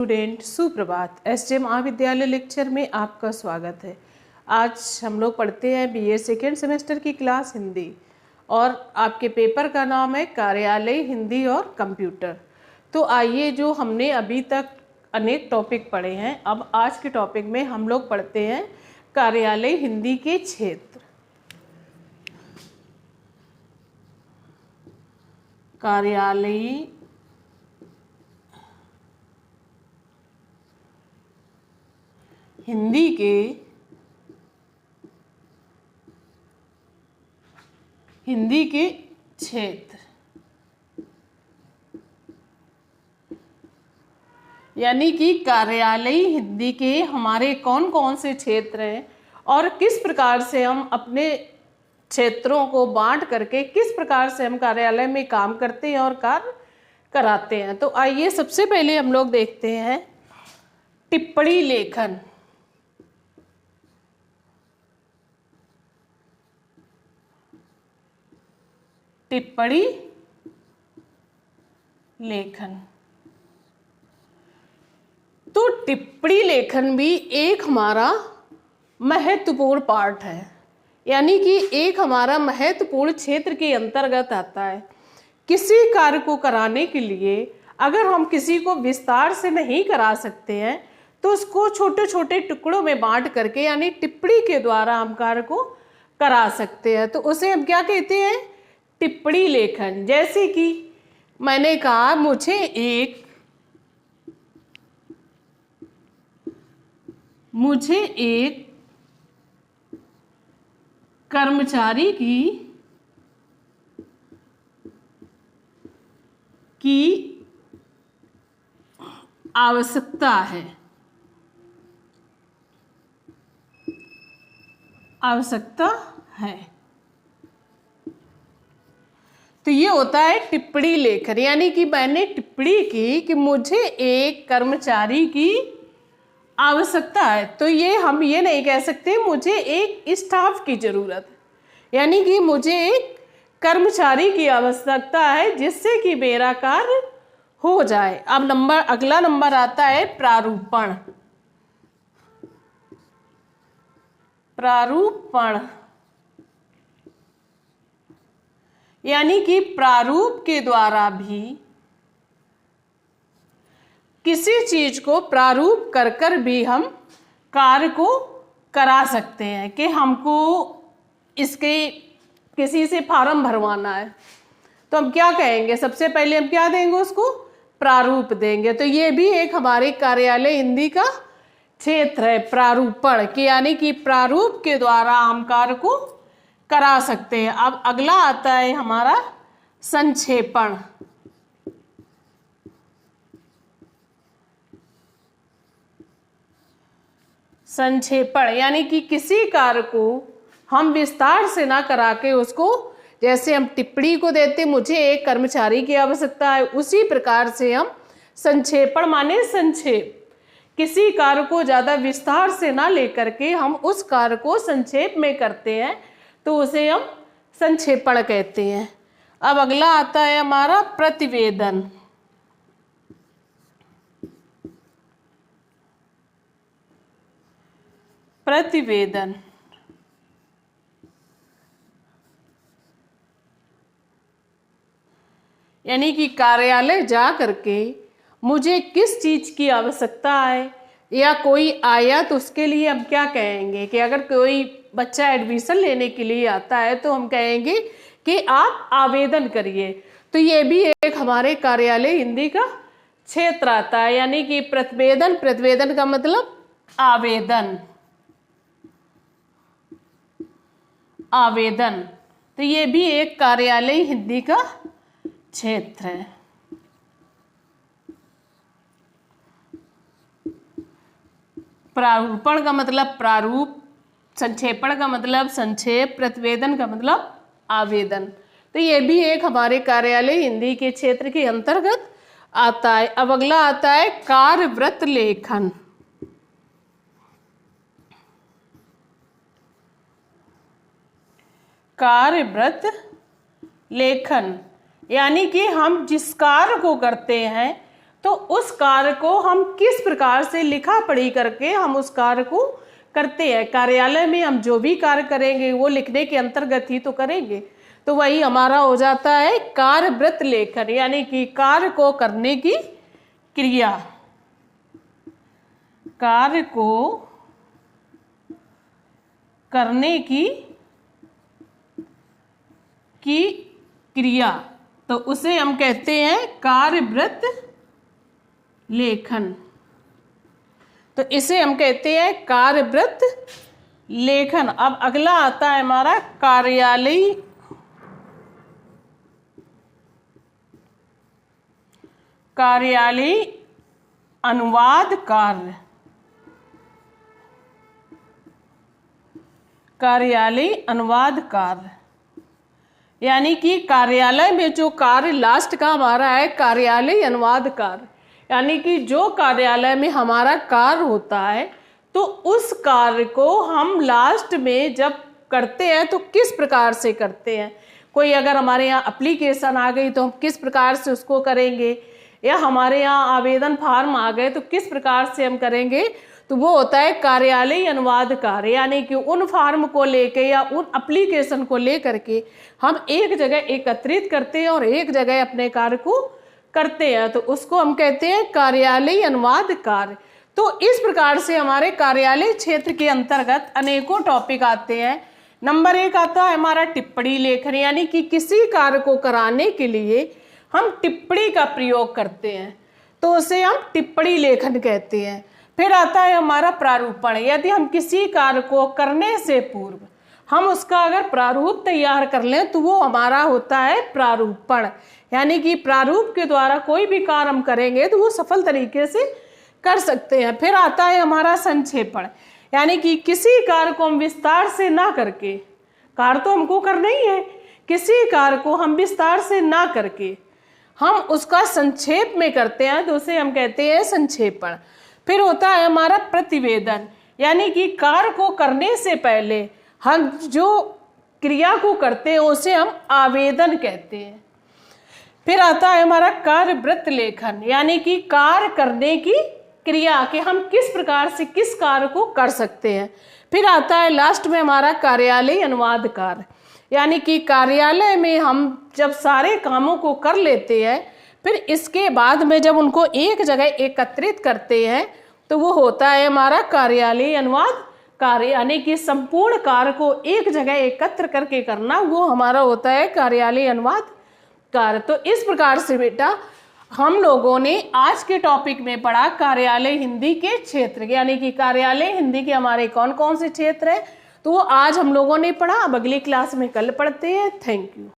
Student सुप्रभात। SJ महाविद्यालय lecture में आपका स्वागत है। आज हम लोग पढ़ते हैं बीए सेकेंड सेमेस्टर की क्लास हिंदी और आपके पेपर का नाम है कार्यालय हिंदी और कंप्यूटर। तो आइए, जो हमने अभी तक अनेक टॉपिक पढ़े हैं, अब आज के टॉपिक में हम लोग पढ़ते हैं कार्यालय हिंदी के क्षेत्र। कार्यालय हिंदी के क्षेत्र, यानी कि कार्यालय हिंदी के हमारे कौन कौन से क्षेत्र हैं और किस प्रकार से हम अपने क्षेत्रों को बांट करके किस प्रकार से हम कार्यालय में काम करते हैं और कार्य कराते हैं। तो आइए, सबसे पहले हम लोग देखते हैं टिप्पणी लेखन। टिप्पणी लेखन, तो टिप्पणी लेखन भी एक हमारा महत्वपूर्ण पार्ट है, यानी कि एक हमारा महत्वपूर्ण क्षेत्र के अंतर्गत आता है। किसी कार्य को कराने के लिए अगर हम किसी को विस्तार से नहीं करा सकते हैं तो उसको छोटे छोटे टुकड़ों में बांट करके, यानी टिप्पणी के द्वारा हम कार्य को करा सकते हैं। तो उसे हम क्या कहते हैं? टिप्पणी लेखन। जैसे कि मैंने कहा, मुझे एक कर्मचारी की आवश्यकता है। तो ये होता है टिप्पणी लेखन, यानी कि मैंने टिप्पणी की कि मुझे एक कर्मचारी की आवश्यकता है। तो ये हम ये नहीं कह सकते मुझे एक स्टाफ की जरूरत है, यानी कि मुझे एक कर्मचारी की आवश्यकता है जिससे कि मेरा कार्य हो जाए। अब अगला नंबर आता है प्रारूपण। यानी कि प्रारूप के द्वारा भी किसी चीज को प्रारूप कर भी हम कार्य को करा सकते हैं। कि हमको इसके किसी से फॉर्म भरवाना है तो हम क्या कहेंगे? सबसे पहले हम क्या देंगे? उसको प्रारूप देंगे। तो ये भी एक हमारे कार्यालय हिंदी का क्षेत्र है, प्रारूपण के, यानी कि प्रारूप के द्वारा हम कार्य को करा सकते हैं। अब अगला आता है हमारा संक्षेपण। संक्षेपण यानी कि किसी कार्य को हम विस्तार से ना करा के उसको, जैसे हम टिप्पणी को देते मुझे एक कर्मचारी की आवश्यकता है, उसी प्रकार से हम संक्षेपण माने संक्षेप, किसी कार्य को ज्यादा विस्तार से ना लेकर के हम उस कार्य को संक्षेप में करते हैं तो उसे हम संक्षेपण कहते हैं। अब अगला आता है हमारा प्रतिवेदन। प्रतिवेदन यानी कि कार्यालय जा करके मुझे किस चीज की आवश्यकता है या कोई आया तो उसके लिए हम क्या कहेंगे? कि अगर कोई बच्चा एडमिशन लेने के लिए आता है तो हम कहेंगे कि आप आवेदन करिए। तो ये भी एक हमारे कार्यालय हिंदी का क्षेत्र आता है, यानी कि प्रतिवेदन का मतलब आवेदन। तो ये भी एक कार्यालय हिंदी का क्षेत्र है। प्रारूपण का मतलब प्रारूप, संक्षेपण का मतलब संक्षेप, प्रतिवेदन का मतलब आवेदन। तो ये भी एक हमारे कार्यालय हिंदी के क्षेत्र के अंतर्गत आता है। अब अगला आता है कार्यवृत्त लेखन। कार्यवृत्त लेखन यानी कि हम जिस कार्य को करते हैं तो उस कार्य को हम किस प्रकार से लिखा पढ़ी करके हम उस कार्य को करते हैं। कार्यालय में हम जो भी कार्य करेंगे वो लिखने के अंतर्गत ही तो करेंगे। तो वही हमारा हो जाता है कार्यवृत्त लेखन, यानी कि कार्य को करने की क्रिया, कार्य को करने की क्रिया, तो उसे हम कहते हैं कार्यवृत्त लेखन। तो इसे हम कहते हैं कार्यवृत्त लेखन। अब अगला आता है हमारा कार्यालयी अनुवाद कार्य। कार्यालयी अनुवाद कार्य यानी कि कार्यालय में जो कार्य लास्ट का हमारा है कार्यालयी अनुवाद कार्य, यानी कि जो कार्यालय में हमारा कार्य होता है तो उस कार्य को हम लास्ट में जब करते हैं तो किस प्रकार से करते हैं। कोई अगर हमारे यहाँ एप्लीकेशन आ गई तो हम किस प्रकार से उसको करेंगे, या हमारे यहाँ आवेदन फार्म आ गए तो किस प्रकार से हम करेंगे। तो वो होता है कार्यालयी अनुवाद कार्य, यानी कि उन फार्म को लेके या उन एप्लीकेशन को लेकर के हम एक जगह एकत्रित करते हैं और एक जगह अपने कार्य को करते हैं, तो उसको हम कहते हैं कार्यालयी अनुवाद कार्य। तो इस प्रकार से हमारे कार्यालय क्षेत्र के अंतर्गत अनेकों टॉपिक आते हैं। नंबर 1 आता है हमारा टिप्पणी लेखन, यानी कि किसी कार्य को कराने के लिए हम टिप्पणी का प्रयोग करते हैं तो उसे हम टिप्पणी लेखन कहते हैं। फिर आता है हमारा प्रारूपण, यदि हम किसी कार्य को करने से पूर्व हम उसका अगर प्रारूप तैयार कर लें तो वो हमारा होता है प्रारूपण, यानी कि प्रारूप के द्वारा कोई भी कार्य हम करेंगे तो वो सफल तरीके से कर सकते हैं। फिर आता है हमारा संक्षेपण, यानी कि किसी कार्य को हम विस्तार से ना करके, कार्य तो हमको करना ही है, किसी कार्य को हम विस्तार से ना करके हम उसका संक्षेप में करते हैं तो उसे हम कहते हैं संक्षेपण। फिर होता है हमारा प्रतिवेदन, यानी कि कार्य को करने से पहले हम जो क्रिया को करते हैं उसे हम आवेदन कहते हैं। फिर आता है हमारा कार्यवृत्त लेखन, यानी कि कार्य करने की क्रिया के हम किस प्रकार से किस कार्य को कर सकते हैं। फिर आता है लास्ट में हमारा कार्यालयी अनुवाद कार्य, यानी कि कार्यालय में हम जब सारे कामों को कर लेते हैं फिर इसके बाद में जब उनको एक जगह एकत्रित करते हैं तो वो होता है हमारा कार्यालयी अनुवाद कार्य, यानी कि संपूर्ण कार्य को एक जगह एकत्र करके करना, वो हमारा होता है कार्यालयी अनुवाद कार्य। तो इस प्रकार से बेटा हम लोगों ने आज के टॉपिक में पढ़ा कार्यालय हिंदी के क्षेत्र, यानी कि कार्यालय हिंदी के हमारे कौन कौन से क्षेत्र है, तो वो आज हम लोगों ने पढ़ा। अब अगली क्लास में कल पढ़ते हैं। Thank you.